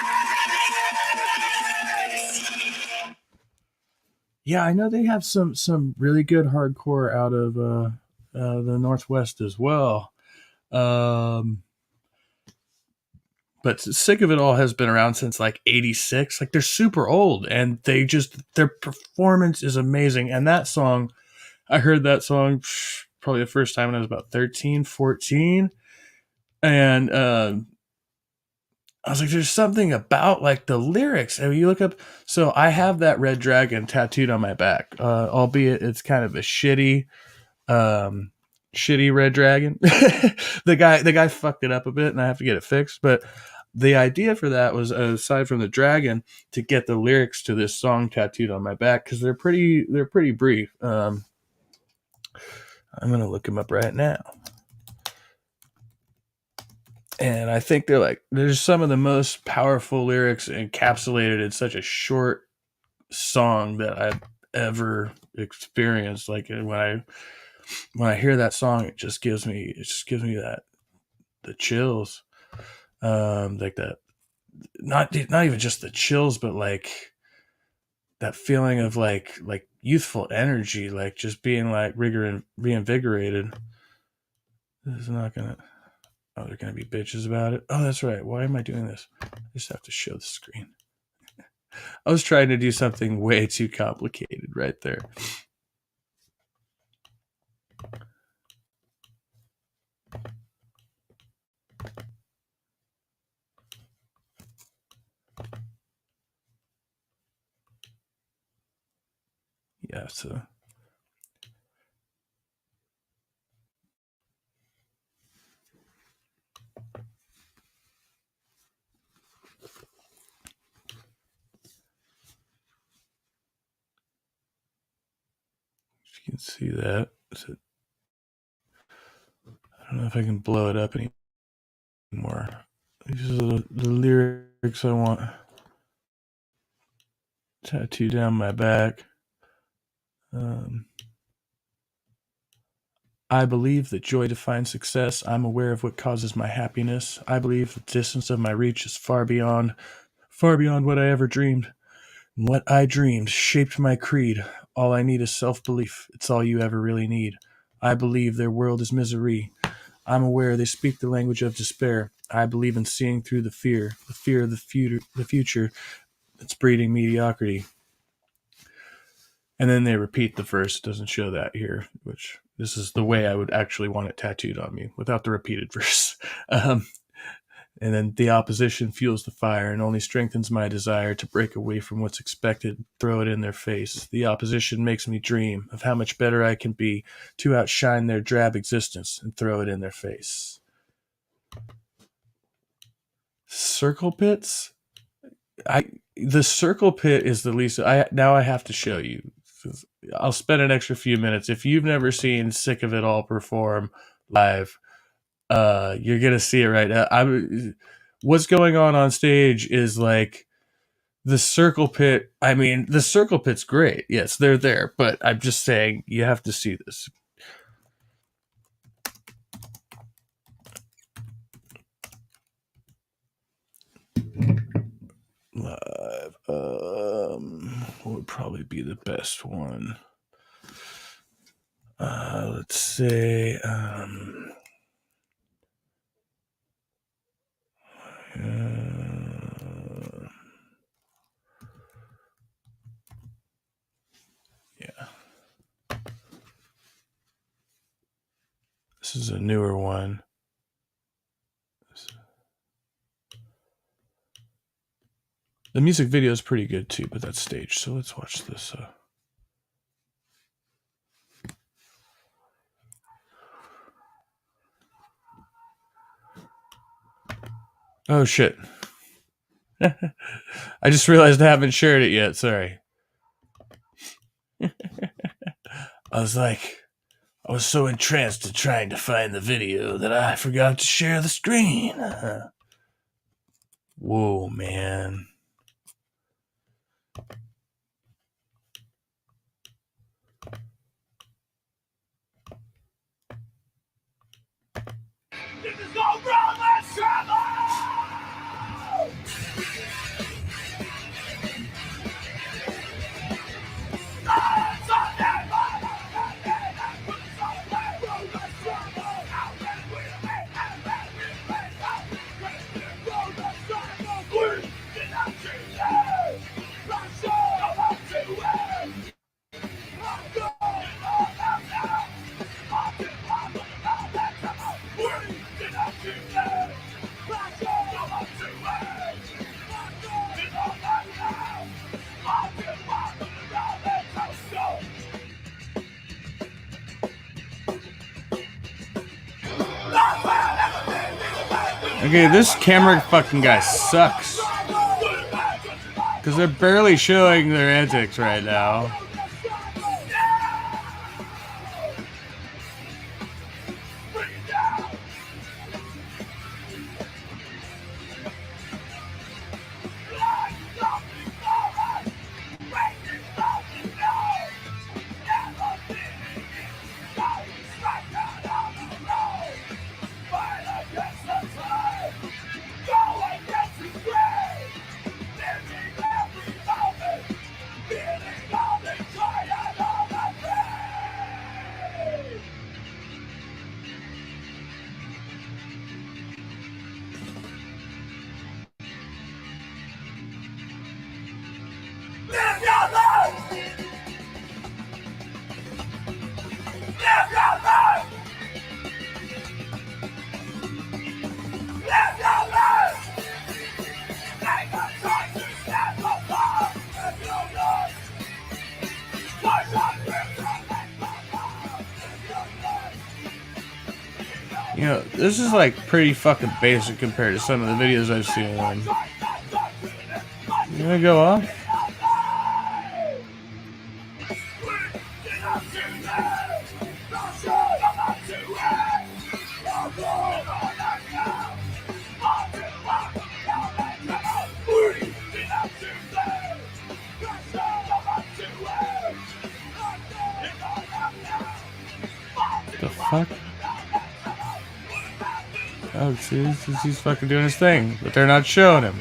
Yeah, I know they have some really good hardcore out of the Northwest as well. But Sick of It All has been around since like 86. Like they're super old and their performance is amazing. And that song, I heard that song probably the first time when I was about 13, 14. And I was like, there's something about like the lyrics. And you look up, so I have that red dragon tattooed on my back, albeit it's kind of a shitty red dragon. the guy fucked it up a bit and I have to get it fixed. But the idea for that was, aside from the dragon, to get the lyrics to this song tattooed on my back because they're pretty brief. I'm gonna look them up right now. And I think there's some of the most powerful lyrics encapsulated in such a short song that I've ever experienced. Like when I hear that song, it just gives me the chills. Like that, not even just the chills, but like that feeling of like youthful energy, like just being like reinvigorated. This is not gonna. Oh, they're going to be bitches about it. Oh, that's right. Why am I doing this? I just have to show the screen. I was trying to do something way too complicated right there. Yeah, so... You can see that. I don't know if I can blow it up anymore. These are the lyrics I want tattooed down my back. I believe that joy defines success. I'm aware of what causes my happiness. I believe the distance of my reach is far beyond what I ever dreamed. And what I dreamed shaped my creed. All I need is self-belief. It's all you ever really need. I believe their world is misery. I'm aware they speak the language of despair. I believe in seeing through the fear of the future that's breeding mediocrity. And then they repeat the verse. It doesn't show that here, which this is the way I would actually want it tattooed on me without the repeated verse. And then the opposition fuels the fire and only strengthens my desire to break away from what's expected, throw it in their face. The opposition makes me dream of how much better I can be to outshine their drab existence and throw it in their face. Circle pits? The circle pit is the least... Now I have to show you. I'll spend an extra few minutes. If you've never seen Sick of It All perform live, you're gonna see it right now. What's going on stage is like the circle pit. I mean, the circle pit's great. Yes, they're there, but I'm just saying you have to see this. Live, what would probably be the best one? Let's say, is a newer one. The music video is pretty good too, but that's staged. So let's watch this. Oh shit. I just realized I haven't shared it yet. Sorry. I was so entranced in trying to find the video that I forgot to share the screen. Whoa, man. This is no Roman trouble! Okay, this camera fucking guy sucks. Because they're barely showing their antics right now. You know, this is like pretty fucking basic compared to some of the videos I've seen. You gonna go off? The fuck? Oh, see, he's fucking doing his thing, but they're not showing him.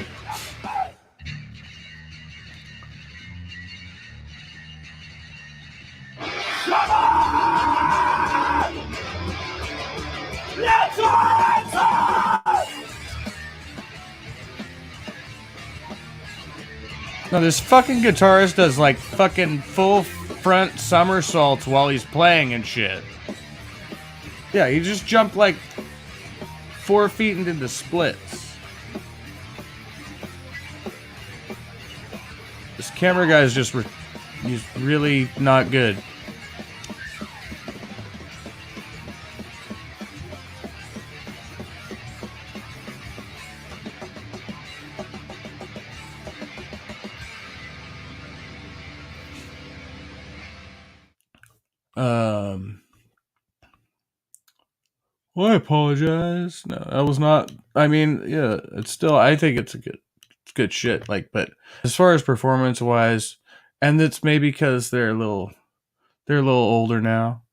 No, this fucking guitarist does like fucking full front somersaults while he's playing and shit. Yeah, he just jumped like 4 feet into the splits. This camera guy is just he's really not good. Well, I apologize. No, that was not. I mean, yeah, it's still. I think it's good shit. Like, but as far as performance wise, and it's maybe because they're a little older now.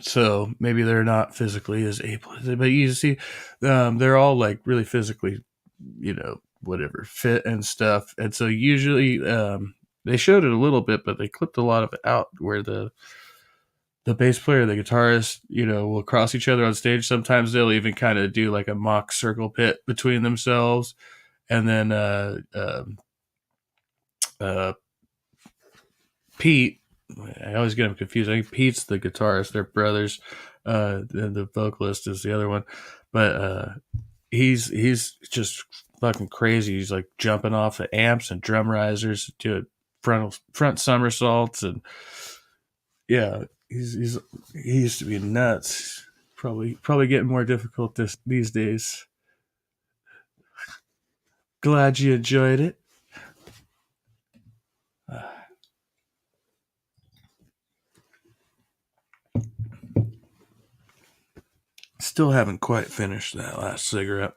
So maybe they're not physically as able. But you see, they're all like really physically, you know, whatever fit and stuff. And so usually, they showed it a little bit, but they clipped a lot of it out where the bass player, the guitarist, you know, will cross each other on stage. Sometimes they'll even kind of do like a mock circle pit between themselves. And then Pete I always get them confused. I think Pete's the guitarist. They're brothers. The vocalist is the other one. But he's just fucking crazy. He's like jumping off the amps and drum risers, doing front somersaults, and yeah, he used to be nuts. Probably getting more difficult these days. Glad you enjoyed it. Still haven't quite finished that last cigarette.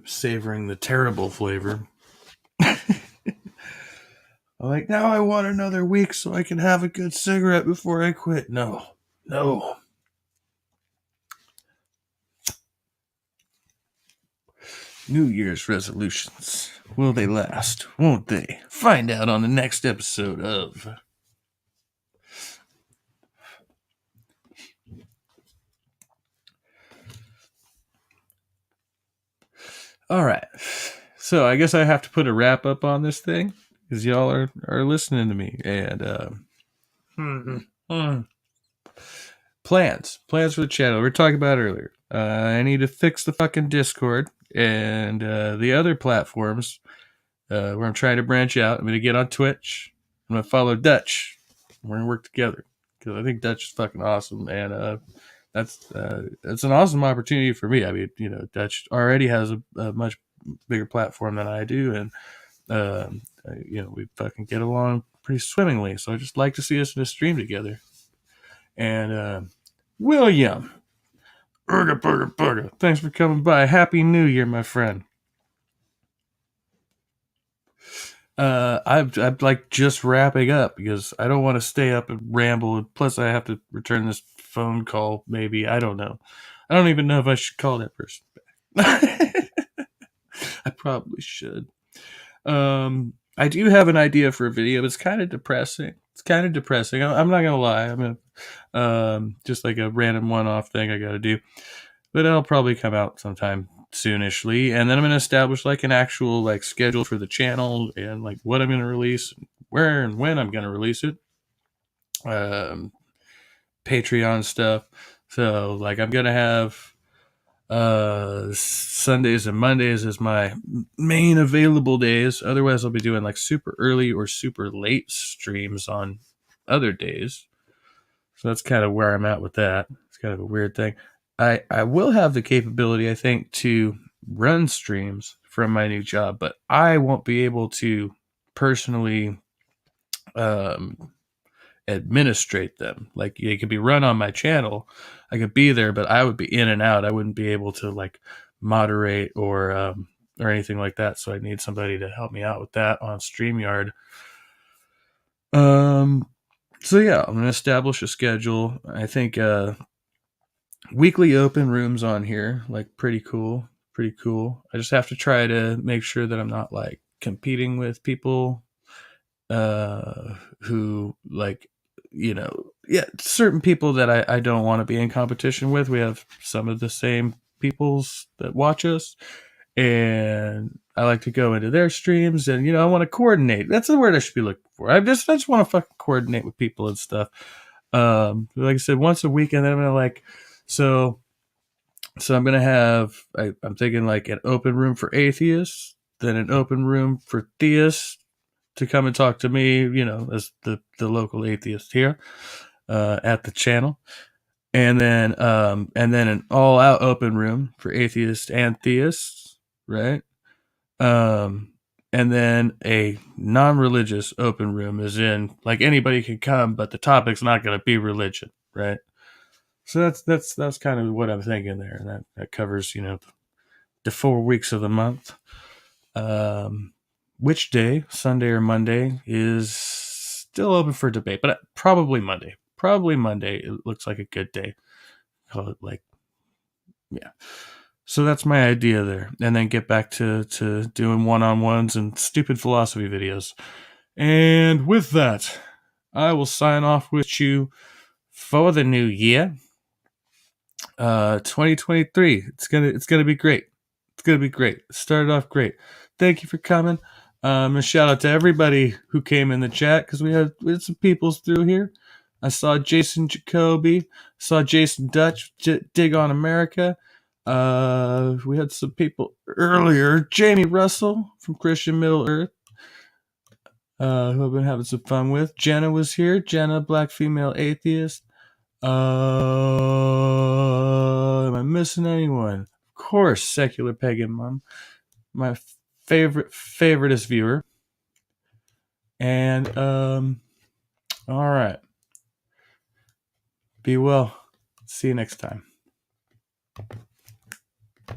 Savoring the terrible flavor. I'm like, now I want another week so I can have a good cigarette before I quit. No. New Year's resolutions. Will they last? Won't they? Find out on the next episode of... All right. So I guess I have to put a wrap up on this thing because y'all are listening to me. And plans for the channel. We were talking about earlier. I need to fix the fucking Discord and the other platforms where I'm trying to branch out. I'm going to get on Twitch. I'm going to follow Dutch. We're going to work together because I think Dutch is fucking awesome. And that's an awesome opportunity for me. I mean, Dutch already has a much bigger platform than I do. And, we fucking get along pretty swimmingly. So I just like to see us in a stream together. And William, burger, thanks for coming by. Happy New Year, my friend. I'm like just wrapping up because I don't want to stay up and ramble. Plus, I have to return this phone call. Maybe I don't know. I don't even know if I should call that person back. I probably should. I do have an idea for a video. But it's kind of depressing. I'm not gonna lie. I'm gonna just like a random one-off thing I got to do, but it'll probably come out sometime soonishly. And then I'm gonna establish like an actual like schedule for the channel and like what I'm gonna release, where and when I'm gonna release it. Patreon stuff. So like I'm gonna have Sundays and Mondays as my main available days. Otherwise I'll be doing like super early or super late streams on other days. So that's kind of where I'm at with that. It's kind of a weird thing. I will have the capability, I think, to run streams from my new job, but I won't be able to personally administrate them. Like they could be run on my channel. I could be there, but I would be in and out. I wouldn't be able to like moderate or anything like that. So I need somebody to help me out with that on StreamYard. So yeah, I'm gonna establish a schedule. I think weekly open rooms on here, like pretty cool. I just have to try to make sure that I'm not like competing with people who like, certain people that I don't want to be in competition with. We have some of the same peoples that watch us, and I like to go into their streams, and I want to coordinate. That's the word I should be looking for. I just want to fucking coordinate with people and stuff. Like I said, once a week, and then I'm gonna like, so I'm gonna have. I'm thinking like an open room for atheists, then an open room for theists to come and talk to me, as the local atheist here at the channel, and then an all out open room for atheists and theists, right? And then a non-religious open room, as in like anybody can come, but the topic's not going to be religion, right? So that's kind of what I'm thinking there, and that covers the 4 weeks of the month. Which day, Sunday or Monday, is still open for debate, but probably Monday. It looks like a good day. Call it like, yeah. So that's my idea there. And then get back to doing one-on-ones and stupid philosophy videos. And with that, I will sign off with you for the new year. 2023. It's gonna be great. It started off great. Thank you for coming. A shout out to everybody who came in the chat because we had some peoples through here. I saw Jason Jacoby, saw Jason Dutch, Dig on America. We had some people earlier. Jamie Russell from Christian Middle Earth, who I've been having some fun with. Jenna was here. Jenna, black female atheist. Am I missing anyone? Of course, Secular Pagan Mom, my favoriteest viewer. And all right. Be well. See you next time.